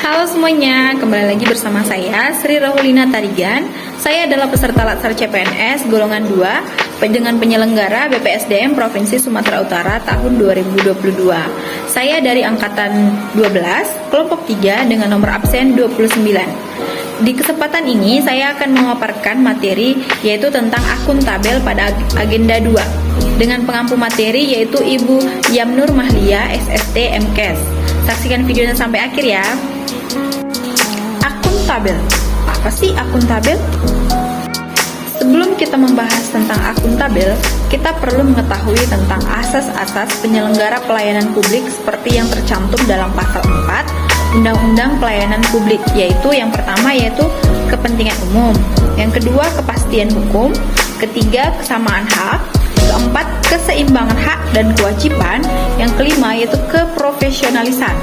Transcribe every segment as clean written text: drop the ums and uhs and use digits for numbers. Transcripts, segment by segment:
Halo semuanya, kembali lagi bersama saya Sri Rahulina Tarigan. Saya adalah peserta Latsar CPNS golongan 2 dengan penyelenggara BPSDM Provinsi Sumatera Utara tahun 2022. Saya dari angkatan 12, kelompok 3 dengan nomor absen 29. Di kesempatan ini saya akan memaparkan materi yaitu tentang akuntabel pada agenda 2 dengan pengampu materi yaitu Ibu Yamnur Mahlia SST MKes. Saksikan videonya sampai akhir ya. Akuntabel. Apa sih akuntabel? Sebelum kita membahas tentang akuntabel, kita perlu mengetahui tentang asas-asas penyelenggara pelayanan publik seperti yang tercantum dalam pasal 4 Undang-Undang Pelayanan Publik, yaitu yang pertama yaitu kepentingan umum, yang kedua kepastian hukum, ketiga kesamaan hak, keempat keseimbangan hak dan kewajiban, yang kelima yaitu keprofesionalisan,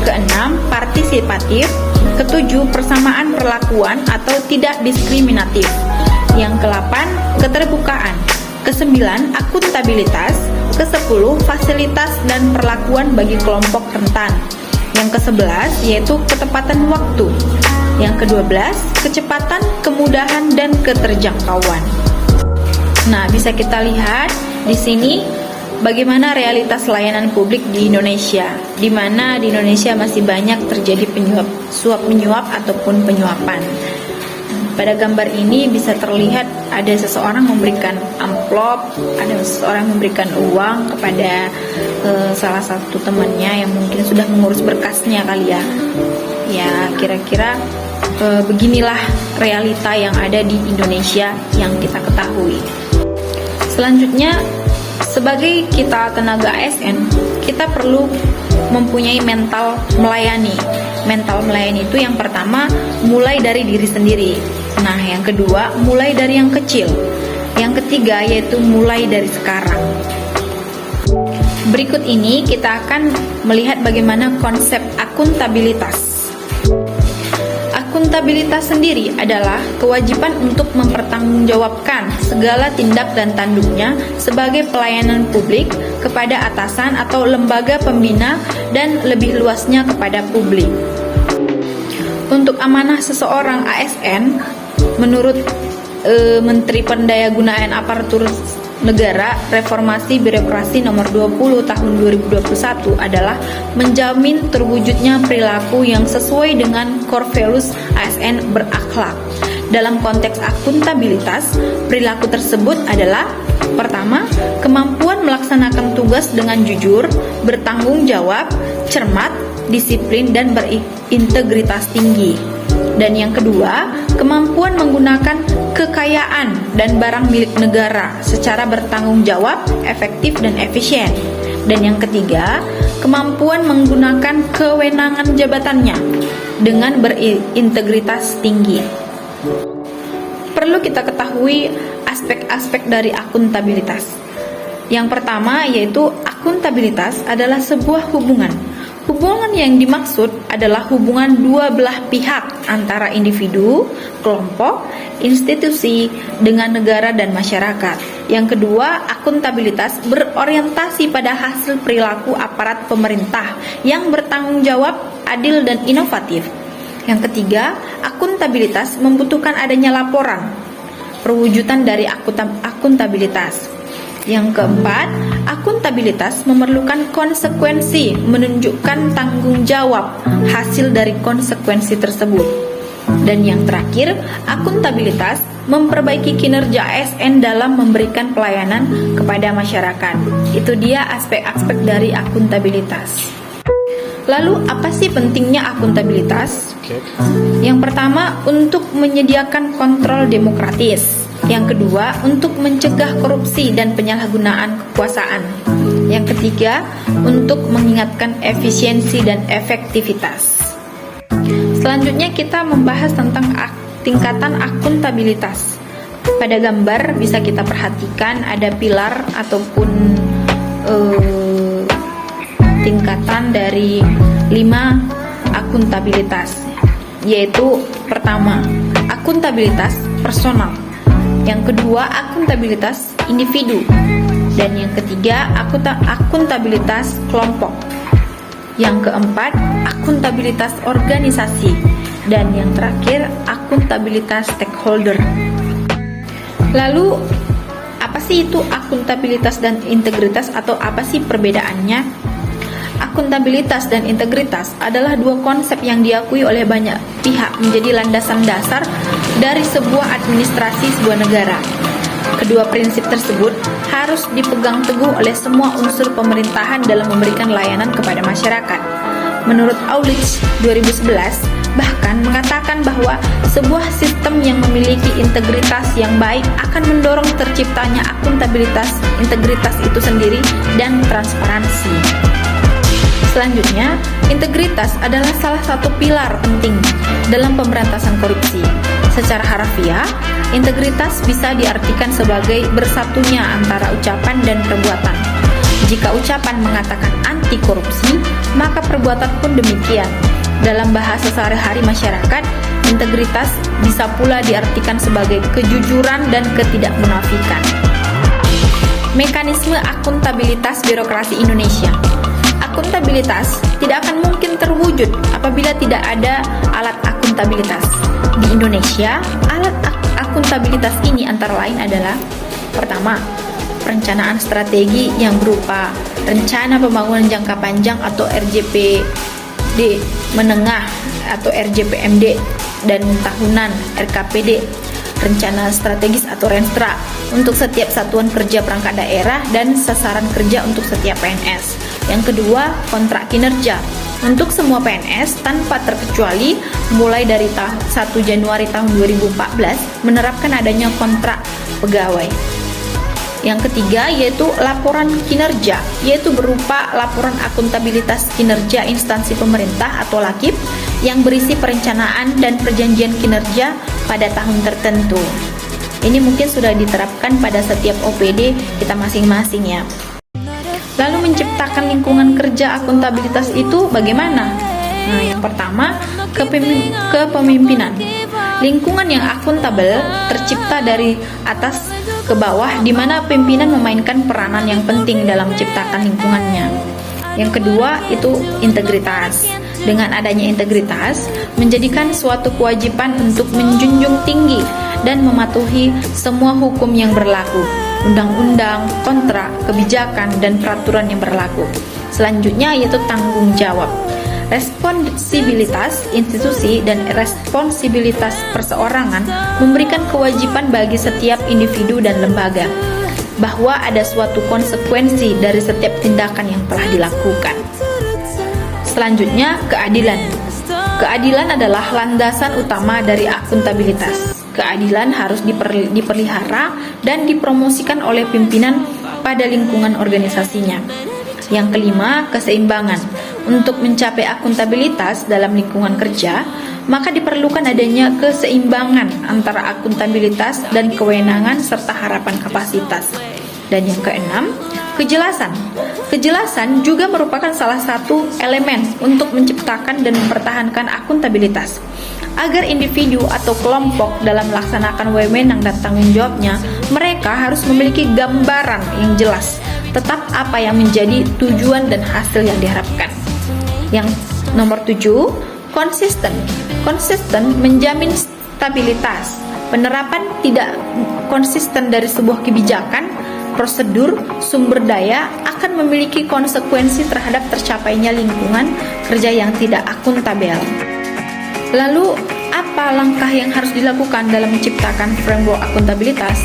keenam partisipatif, ketujuh persamaan perlakuan atau tidak diskriminatif, yang ke-8 keterbukaan, ke-9 akuntabilitas, ke-10 fasilitas dan perlakuan bagi kelompok rentan, yang ke-11 yaitu ketepatan waktu, yang ke-12 kecepatan, kemudahan dan keterjangkauan. Nah, bisa kita lihat di sini bagaimana realitas layanan publik di Indonesia, di mana di Indonesia masih banyak terjadi suap menyuap ataupun penyuapan. Pada gambar ini bisa terlihat ada seseorang memberikan amplop, ada seseorang memberikan uang kepada salah satu temannya yang mungkin sudah mengurus berkasnya kali ya. Ya, kira-kira beginilah realita yang ada di Indonesia yang kita ketahui. Selanjutnya, sebagai kita tenaga ASN, kita perlu mempunyai mental melayani. Mental melayani itu yang pertama mulai dari diri sendiri. Nah, yang kedua mulai dari yang kecil. Yang ketiga yaitu mulai dari sekarang. Berikut ini kita akan melihat bagaimana konsep akuntabilitas. Akuntabilitas sendiri adalah kewajiban untuk mempertanggungjawabkan segala tindak dan tanduknya sebagai pelayanan publik kepada atasan atau lembaga pembina dan lebih luasnya kepada publik. Untuk amanah seseorang ASN, menurut Menteri Pendayagunaan Aparatur Negara Reformasi Birokrasi Nomor 20 Tahun 2021 adalah menjamin terwujudnya perilaku yang sesuai dengan core values ASN berakhlak. Dalam konteks akuntabilitas, perilaku tersebut adalah pertama, kemampuan melaksanakan tugas dengan jujur, bertanggung jawab, cermat, disiplin dan berintegritas tinggi. Dan yang kedua, kemampuan menggunakan kekayaan dan barang milik negara secara bertanggung jawab, efektif dan efisien. Dan yang ketiga, kemampuan menggunakan kewenangan jabatannya dengan berintegritas tinggi. Perlu kita ketahui aspek-aspek dari akuntabilitas. Yang pertama yaitu akuntabilitas adalah sebuah hubungan. Hubungan yang dimaksud adalah hubungan dua belah pihak antara individu, kelompok, institusi dengan negara dan masyarakat. Yang kedua, akuntabilitas berorientasi pada hasil perilaku aparat pemerintah yang bertanggung jawab, adil dan inovatif. Yang ketiga, akuntabilitas membutuhkan adanya laporan, perwujudan dari akuntabilitas. Yang keempat, akuntabilitas memerlukan konsekuensi, menunjukkan tanggung jawab hasil dari konsekuensi tersebut. Dan yang terakhir, akuntabilitas memperbaiki kinerja ASN dalam memberikan pelayanan kepada masyarakat. Itu dia aspek-aspek dari akuntabilitas. Lalu apa sih pentingnya akuntabilitas? Yang pertama, untuk menyediakan kontrol demokratis. Yang kedua, untuk mencegah korupsi dan penyalahgunaan kekuasaan. Yang ketiga, untuk mengingatkan efisiensi dan efektivitas. Selanjutnya kita membahas tentang tingkatan akuntabilitas. Pada gambar bisa kita perhatikan ada pilar ataupun tingkatan dari 5 akuntabilitas, yaitu pertama, akuntabilitas personal. Yang kedua, akuntabilitas individu. Dan yang ketiga, akuntabilitas kelompok. Yang keempat, akuntabilitas organisasi. Dan yang terakhir, akuntabilitas stakeholder. Lalu, apa sih itu akuntabilitas dan integritas, atau apa sih perbedaannya? Akuntabilitas dan integritas adalah dua konsep yang diakui oleh banyak pihak menjadi landasan dasar dari sebuah administrasi sebuah negara. Kedua prinsip tersebut harus dipegang teguh oleh semua unsur pemerintahan dalam memberikan layanan kepada masyarakat. Menurut Aulich 2011, bahkan mengatakan bahwa sebuah sistem yang memiliki integritas yang baik akan mendorong terciptanya akuntabilitas, integritas itu sendiri, dan transparansi. Selanjutnya, integritas adalah salah satu pilar penting dalam pemberantasan korupsi. Secara harfiah, integritas bisa diartikan sebagai bersatunya antara ucapan dan perbuatan. Jika ucapan mengatakan anti korupsi, maka perbuatan pun demikian. Dalam bahasa sehari-hari masyarakat, integritas bisa pula diartikan sebagai kejujuran dan ketidakmunafikan. Mekanisme akuntabilitas birokrasi Indonesia. Akuntabilitas tidak akan mungkin terwujud apabila tidak ada alat akuntabilitas. Di Indonesia, alat akuntabilitas ini antara lain adalah: pertama, perencanaan strategi yang berupa rencana pembangunan jangka panjang atau RJPD menengah atau RJPMD, dan tahunan RKPD, rencana strategis atau Renstra untuk setiap satuan kerja perangkat daerah dan sasaran kerja untuk setiap PNS. Yang kedua, kontrak kinerja untuk semua PNS tanpa terkecuali mulai dari 1 Januari tahun 2014 menerapkan adanya kontrak pegawai. Yang ketiga yaitu laporan kinerja, yaitu berupa laporan akuntabilitas kinerja instansi pemerintah atau LAKIP yang berisi perencanaan dan perjanjian kinerja pada tahun tertentu. Ini mungkin sudah diterapkan pada setiap OPD kita masing-masing ya. Lalu menciptakan lingkungan kerja akuntabilitas itu bagaimana? Nah, yang pertama, kepemimpinan. Lingkungan yang akuntabel tercipta dari atas ke bawah, di mana pimpinan memainkan peranan yang penting dalam menciptakan lingkungannya. Yang kedua itu integritas. Dengan adanya integritas, menjadikan suatu kewajiban untuk menjunjung tinggi dan mematuhi semua hukum yang berlaku, undang-undang, kontrak, kebijakan, dan peraturan yang berlaku. Selanjutnya yaitu tanggung jawab. Responsibilitas institusi dan responsibilitas perseorangan memberikan kewajiban bagi setiap individu dan lembaga bahwa ada suatu konsekuensi dari setiap tindakan yang telah dilakukan. Selanjutnya, keadilan. Keadilan adalah landasan utama dari akuntabilitas. Keadilan harus dipelihara dan dipromosikan oleh pimpinan pada lingkungan organisasinya. Yang kelima, keseimbangan. Untuk mencapai akuntabilitas dalam lingkungan kerja, maka diperlukan adanya keseimbangan antara akuntabilitas dan kewenangan serta harapan kapasitas. Dan yang keenam, kejelasan. Kejelasan juga merupakan salah satu elemen untuk menciptakan dan mempertahankan akuntabilitas. Agar individu atau kelompok dalam melaksanakan wewenang dan tanggung jawabnya, mereka harus memiliki gambaran yang jelas tetap apa yang menjadi tujuan dan hasil yang diharapkan. Yang nomor 7, konsisten. Konsisten menjamin stabilitas. Penerapan tidak konsisten dari sebuah kebijakan, prosedur, sumber daya akan memiliki konsekuensi terhadap tercapainya lingkungan kerja yang tidak akuntabel. Lalu, apa langkah yang harus dilakukan dalam menciptakan framework akuntabilitas?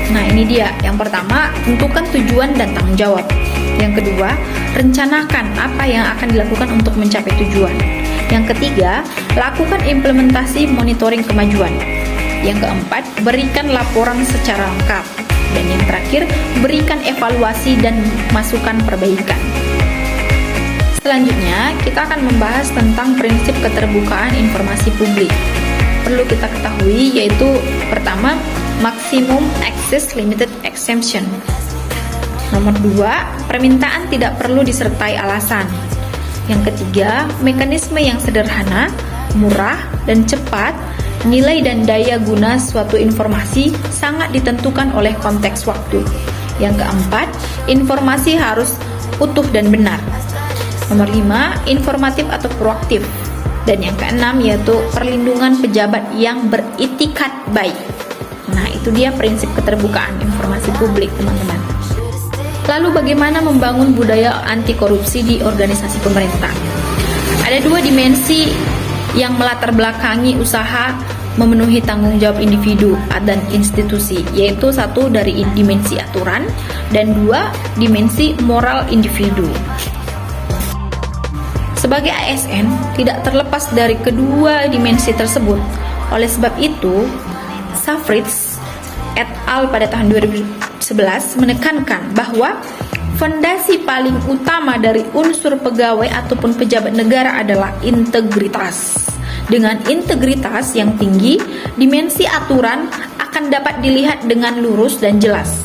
Nah, ini dia. Yang pertama, tentukan tujuan dan tanggung jawab. Yang kedua, rencanakan apa yang akan dilakukan untuk mencapai tujuan. Yang ketiga, lakukan implementasi monitoring kemajuan. Yang keempat, berikan laporan secara lengkap. Dan yang terakhir, berikan evaluasi dan masukan perbaikan. Selanjutnya, kita akan membahas tentang prinsip keterbukaan informasi publik. Perlu kita ketahui yaitu pertama, maximum access limited exemption. Nomor 2, permintaan tidak perlu disertai alasan. Yang ketiga, mekanisme yang sederhana, murah, dan cepat. Nilai dan daya guna suatu informasi sangat ditentukan oleh konteks waktu. Yang keempat, informasi harus utuh dan benar. Nomor 5, informatif atau proaktif. Dan yang keenam yaitu perlindungan pejabat yang beritikat baik. Nah, itu dia prinsip keterbukaan informasi publik, teman-teman. Lalu bagaimana membangun budaya anti korupsi di organisasi pemerintah? Ada 2 dimensi yang melatar belakangi usaha memenuhi tanggung jawab individu dan institusi, yaitu 1 dari dimensi aturan dan 2 dimensi moral individu. Sebagai ASN, tidak terlepas dari kedua dimensi tersebut. Oleh sebab itu, Safritz et al. Pada tahun 2011 menekankan bahwa fondasi paling utama dari unsur pegawai ataupun pejabat negara adalah integritas. Dengan integritas yang tinggi, dimensi aturan akan dapat dilihat dengan lurus dan jelas.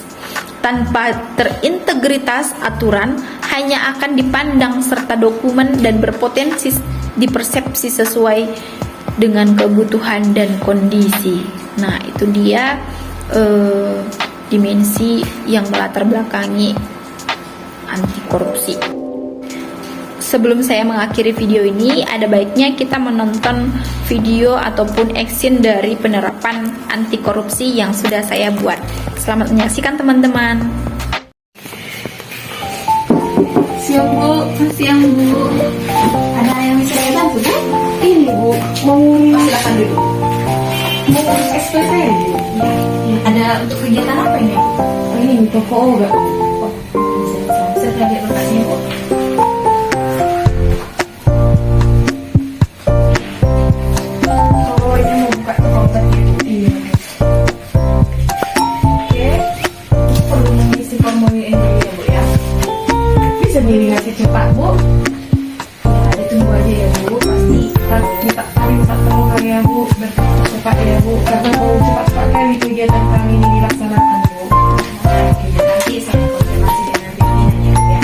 Tanpa terintegritas, aturan hanya akan dipandang serta dokumen dan berpotensi dipersepsi sesuai dengan kebutuhan dan kondisi. Nah, itu dia dimensi yang melatar belakangi anti korupsi. Sebelum saya mengakhiri video ini, ada baiknya kita menonton video ataupun action dari penerapan anti korupsi yang sudah saya buat. Selamat menyaksikan, teman-teman. Siang Bu, siang Bu. Ada yang bisa saya bantu kan? Ini Bu, mau silakan duduk. Mau ngurus SPP Bu. Ada untuk kegiatan apa ini? Ini toko obat. Saya lihat lokasinya, Bu. Oh, ini mau buka toko obatnya. Iya. Oke, perlu mengisi formulir ini ya Bu ya. Bisa diingat cepat Bu. Ya, ditunggu aja ya Bu. Pasti kita minta tolong kali ya Bu. Cepat ya Bu. Karena mau cepat-cepat kali kegiatan kami ini dilaksanakan Bu. Nanti saya konfirmasi dengan pimpinannya, Bu, ya.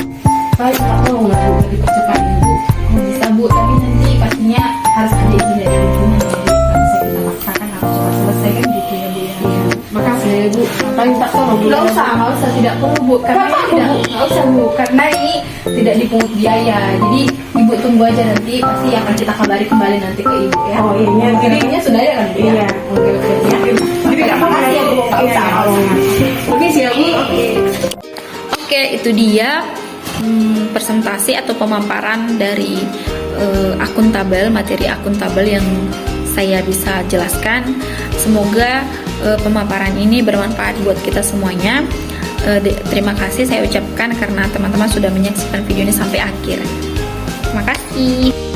Baik, tak tolong lah Bu dipercepat ini Bu. Bisa, Bu, tapi nanti pastinya harus ada izin dari pimpinan, jadi kalau bisa kita paksakan harus cepat selesai kan gitu ya, Bu, ya. Makasih ya Bu. Paling tak tolong Bu. Nggak usah, tidak perlu, Bu, karena Kenapa, ini tidak, Bu? nggak usah, Bu, karena ini tidak dipungut biaya, jadi Ibu tunggu aja, nanti pasti akan kita kabari kembali nanti ke Ibu, ya. Oh iya, Rekeningnya sudah ada kan, Bu, ya? Iya. Oke, ya. Jadi nggak apa-apa Makasih ya, Bu, nggak Iya, usah, nggak usah. Oke sih ya Bu. Oke, itu dia presentasi atau pemaparan dari materi akuntabel yang saya bisa jelaskan. Semoga pemaparan ini bermanfaat buat kita semuanya. Terima kasih saya ucapkan karena teman-teman sudah menyaksikan video ini sampai akhir. Terima kasih.